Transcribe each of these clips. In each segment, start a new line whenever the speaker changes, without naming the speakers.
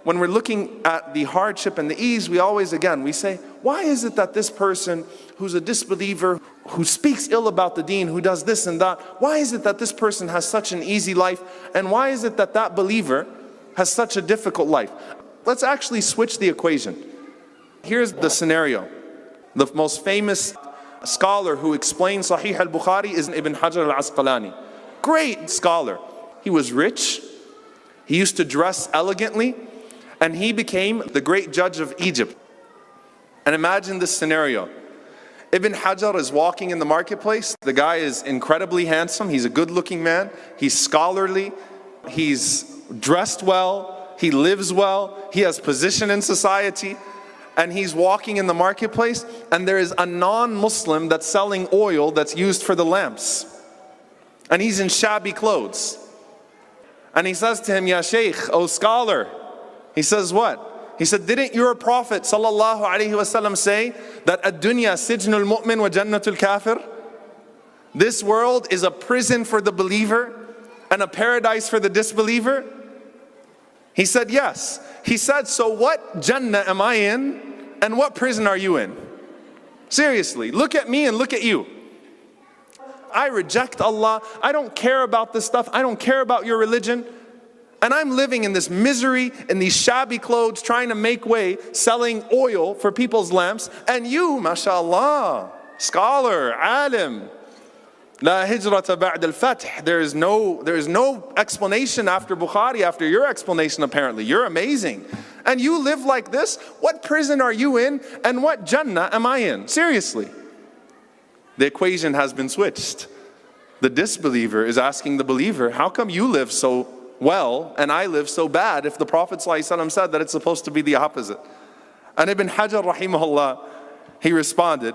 when we're looking at the hardship and the ease, we always, again, we say, why is it that this person who's a disbeliever, who speaks ill about the deen, who does this and that, why is it that this person has such an easy life? And why is it that that believer has such a difficult life? Let's actually switch the equation. Here's the scenario. The most famous scholar who explains Sahih al-Bukhari is Ibn Hajar al-Asqalani. Great scholar. He was rich, he used to dress elegantly, and he became the great judge of Egypt. And imagine this scenario. Ibn Hajar is walking in the marketplace. The guy is incredibly handsome. He's a good-looking man. He's scholarly. He's dressed well. He lives well. He has position in society. And he's walking in the marketplace, and there is a non-Muslim that's selling oil that's used for the lamps. And he's in shabby clothes. And he says to him, Ya Shaykh, O scholar. He says what? He said, didn't your Prophet sallallahu alaihi wasallam say that ad-dunya sijnul mu'min wa jannatul kafir? This world is a prison for the believer and a paradise for the disbeliever? He said, yes. He said, so what Jannah am I in and what prison are you in? Seriously, look at me and look at you. I reject Allah. I don't care about this stuff. I don't care about your religion. And I'm living in this misery, in these shabby clothes, trying to make way, selling oil for people's lamps. And you, mashallah, scholar, alim, la hijrata ba'd al-fath. There is no explanation after Bukhari, after your explanation apparently. You're amazing. And you live like this? What prison are you in? And what Jannah am I in? Seriously. The equation has been switched. The disbeliever is asking the believer, how come you live so well and I live so bad if the Prophet ﷺ said that it's supposed to be the opposite? And Ibn Hajar rahimahullah, he responded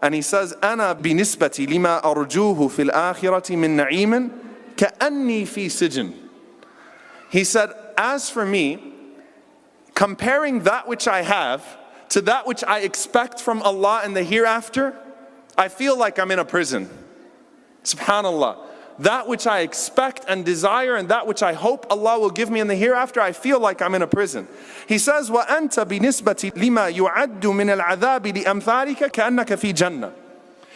and he says, أنا بنسبة لما أرجوه في الآخرة من نعيم كأني في سجن. He said, as for me, comparing that which I have to that which I expect from Allah in the hereafter, I feel like I'm in a prison. Subhanallah. That which I expect and desire and that which I hope Allah will give me in the hereafter, I feel like I'm in a prison. He says, وَأَنْتَ بِنِسْبَةِ لِمَا يُعَدُّ مِنَ الْعَذَابِ لِأَمْثَالِكَ كَأَنَّكَ فِي جَنَّةٍ.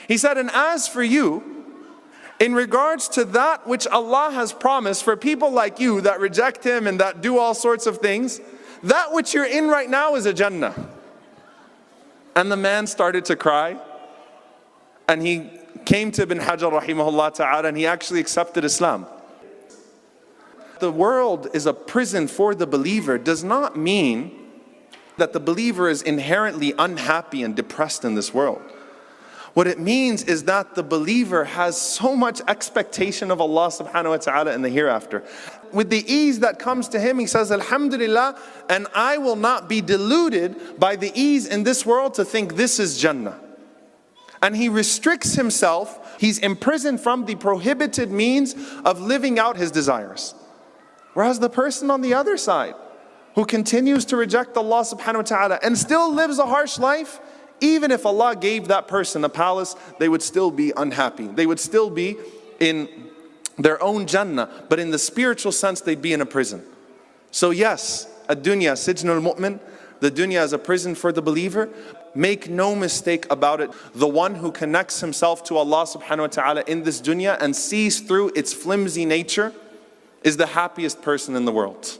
He said, and as for you, in regards to that which Allah has promised for people like you that reject Him and that do all sorts of things, that which you're in right now is a Jannah. And the man started to cry. And he came to Ibn Hajar rahimahullah ta'ala and he actually accepted Islam. The world is a prison for the believer does not mean that the believer is inherently unhappy and depressed in this world. What it means is that the believer has so much expectation of Allah subhanahu wa ta'ala in the hereafter. With the ease that comes to him, he says, Alhamdulillah, and I will not be deluded by the ease in this world to think this is Jannah. And he restricts himself, he's imprisoned from the prohibited means of living out his desires. Whereas the person on the other side, who continues to reject Allah subhanahu wa ta'ala and still lives a harsh life, even if Allah gave that person a palace, they would still be unhappy. They would still be in their own Jannah, but in the spiritual sense, they'd be in a prison. So yes, ad-dunya sijnul mu'min, the dunya is a prison for the believer. Make no mistake about it, the one who connects himself to Allah subhanahu wa ta'ala in this dunya and sees through its flimsy nature is the happiest person in the world.